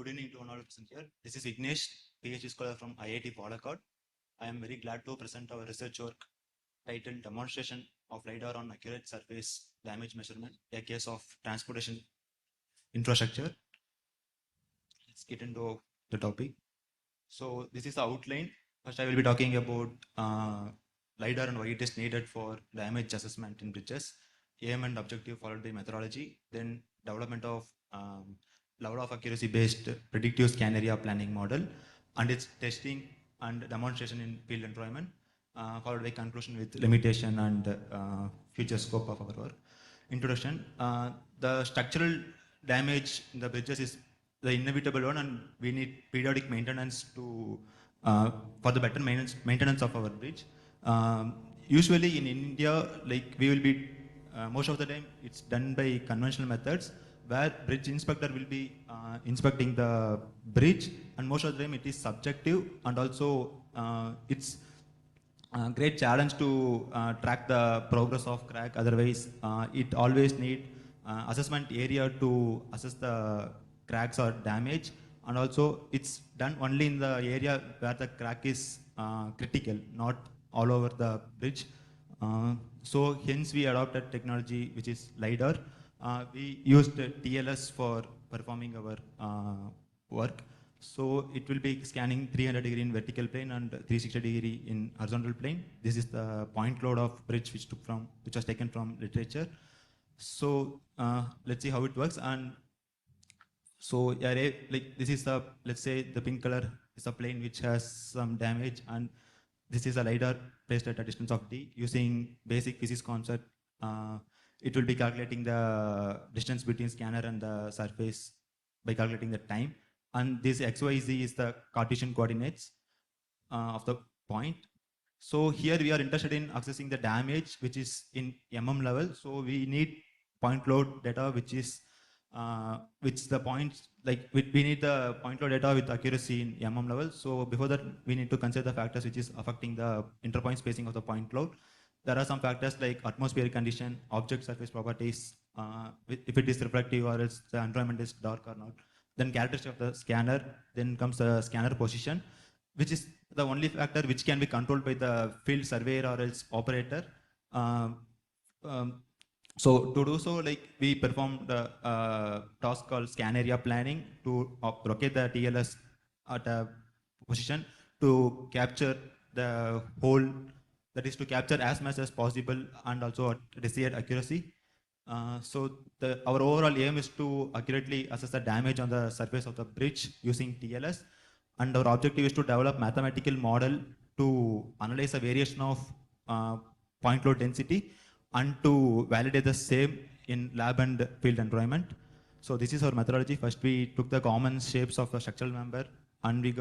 Good evening to all present here. This is Vignesh, PhD scholar from IIT Palakkad. I am very glad to present our research work titled Demonstration of LiDAR on Accurate Surface Damage Measurement, a case of transportation infrastructure. Let's get into the topic. So this is the outline. First, I will be talking about LiDAR and why it is needed for damage assessment in bridges, aim and objective followed by methodology, then development of level of accuracy based predictive scan area planning model and its testing and demonstration in field environment, followed by conclusion with limitation and future scope of our work. Introduction. The structural damage in the bridges is the inevitable one, and we need periodic maintenance to for the better maintenance of our bridge. Usually in India, like we will be most of the time it's done by conventional methods, where bridge inspector will be inspecting the bridge, and most of the time it is subjective, and also it's a great challenge to track the progress of crack. Otherwise, it always need assessment area to assess the cracks or damage, and also it's done only in the area where the crack is critical, not all over the bridge. So hence we adopted technology which is LiDAR. We used TLS for performing our work. So it will be scanning 300 degree in vertical plane and 360 degree in horizontal plane. This is the point load of bridge which was taken from literature. So let's see how it works. And so like this is the, let's say the pink color is a plane which has some damage, and this is a LiDAR placed at a distance of d. Using basic physics concept, it will be calculating the distance between scanner and the surface by calculating the time. And this XYZ is the Cartesian coordinates of the point. So here we are interested in accessing the damage which is in mm level. So we need point load data which is which the points, like we need the point load data with accuracy in mm level. So before that we need to consider the factors which is affecting the interpoint spacing of the point load. There are some factors like atmospheric condition, object surface properties, if it is reflective or else the environment is dark or not. Then characteristic of the scanner, then comes the scanner position, which is the only factor which can be controlled by the field surveyor or else operator. So to do so, like we perform the task called scan area planning to locate the TLS at a position to capture the whole, that is to capture as much as possible and also at desired accuracy. So our overall aim is to accurately assess the damage on the surface of the bridge using TLS, and our objective is to develop mathematical model to analyze the variation of point load density and to validate the same in lab and field environment. So this is our methodology. First we took the common shapes of the structural member, and we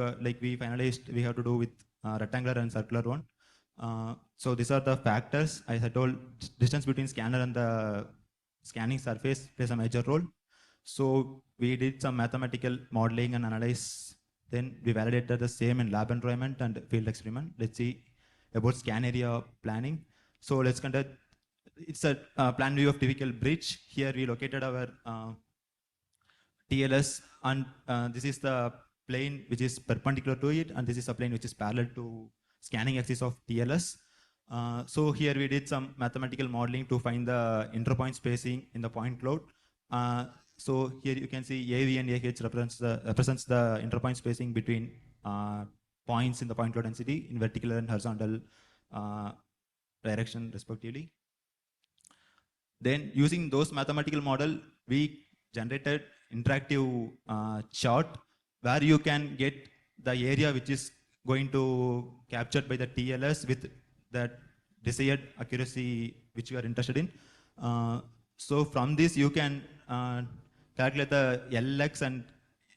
finalized we have to do with rectangular and circular one. So these are the factors. As I told, distance between scanner and the scanning surface plays a major role. So we did some mathematical modeling and analyze. Then we validated the same in lab environment and field experiment. Let's see about scan area planning. So let's conduct. It's a plan view of typical bridge. Here we located our TLS, and this is the plane which is perpendicular to it, and this is a plane which is parallel to scanning axis of TLS. So here we did some mathematical modeling to find the interpoint spacing in the point load. So here you can see AV and AH represents the interpoint spacing between points in the point load density in vertical and horizontal direction respectively. Then using those mathematical model, we generated interactive chart where you can get the area which is going to captured by the TLS with that desired accuracy which you are interested in. So from this you can calculate the LX and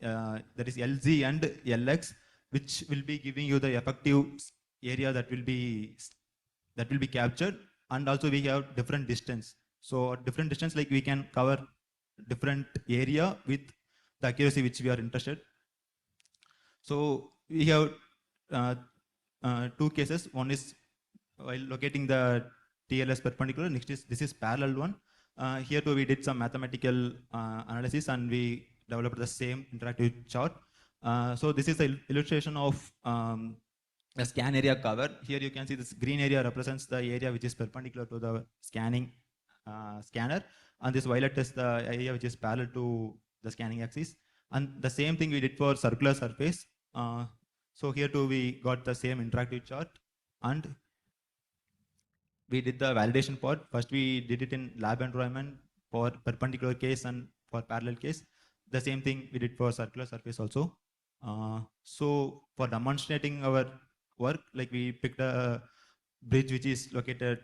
that is LZ and LX, which will be giving you the effective area that will be captured. And also we have different distance. So at different distance, like we can cover different area with the accuracy which we are interested. So we have two cases. One is while locating the TLS perpendicular. Next is this is parallel one. Here too we did some mathematical analysis, and we developed the same interactive chart. So this is the illustration of a scan area cover. Here you can see this green area represents the area which is perpendicular to the scanning scanner, and this violet is the area which is parallel to the scanning axis. And the same thing we did for circular surface. So here too we got the same interactive chart, and we did the validation part. First we did it in lab environment for perpendicular case and for parallel case. The same thing we did for circular surface also. So for demonstrating our work, like we picked a bridge which is located,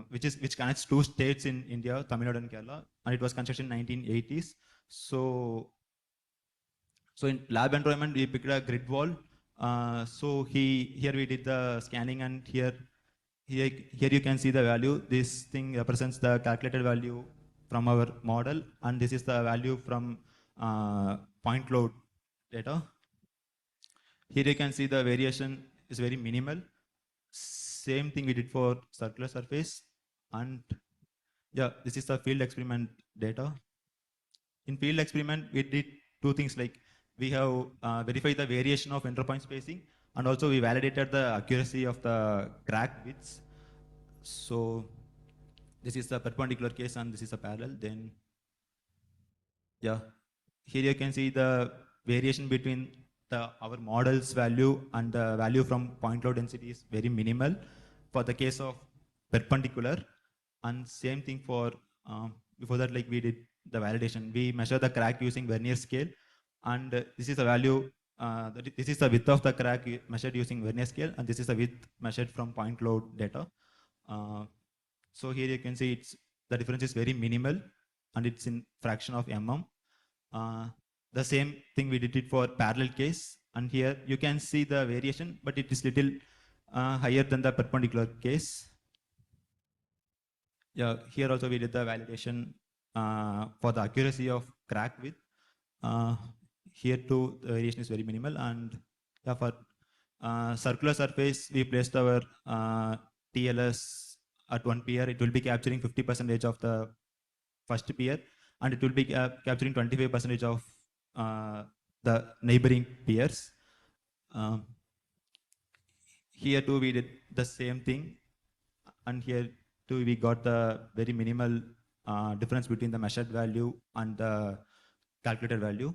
which connects two states in India, Tamil Nadu and Kerala, and it was constructed in 1980s. So in lab environment we picked a grid wall. So here we did the scanning, and here you can see the value. This thing represents the calculated value from our model, and this is the value from point cloud data. Here you can see the variation is very minimal. Same thing we did for circular surface, and yeah, this is the field experiment data. In field experiment, we did two things, like we have verified the variation of interpoint spacing, and also we validated the accuracy of the crack widths. So this is the perpendicular case and this is a parallel. Then yeah, here you can see the variation between our model's value and the value from point cloud density is very minimal for the case of perpendicular. And same thing for before that, like we did the validation. We measure the crack using vernier scale, and this is the value. This is the width of the crack measured using vernier scale, and this is the width measured from point cloud data. So here you can see the difference is very minimal, and it's in fraction of mm. The same thing we did it for parallel case, and here you can see the variation, but it is little higher than the perpendicular case. Yeah, here also we did the validation for the accuracy of crack width. Here too the variation is very minimal, and yeah, for circular surface we placed our TLS at 1 PR. It will be capturing 50% of the first PR, and it will be capturing 25% of the neighboring peers. Here too we did the same thing, and here too we got the very minimal difference between the measured value and the calculated value.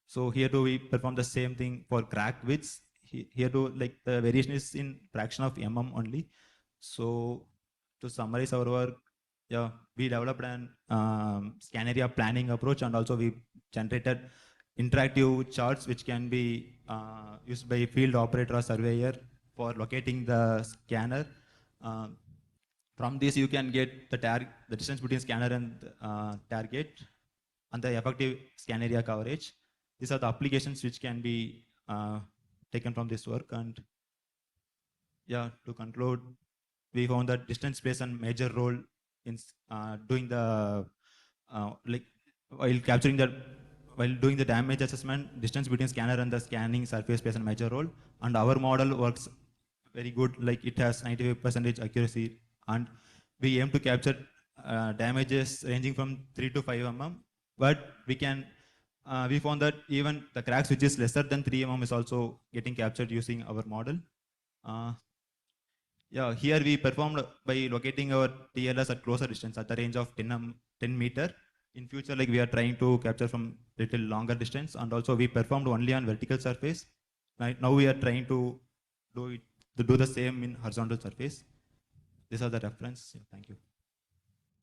So here too we perform the same thing for crack widths. Here too, like the variation is in fraction of mm only. So to summarize our work, yeah, we developed an scan area planning approach, and also we generated interactive charts which can be used by field operator or surveyor for locating the scanner. From this you can get the distance between scanner and target, and the effective scan area coverage. These are the applications which can be taken from this work. And yeah, to conclude, we found that distance plays a major role in doing the while doing the damage assessment. Distance between scanner and the scanning surface plays a major role, and our model works very good. Like it has 95% accuracy, and we aim to capture damages ranging from 3 to 5 mm. But we found that even the cracks which is lesser than 3 mm is also getting captured using our model. Yeah, here we performed by locating our TLS at closer distance at the range of 10 meter. In future, like we are trying to capture from little longer distance, and also we performed only on vertical surface. Right now we are trying to do the same in horizontal surface. These are the reference. Yeah, thank you.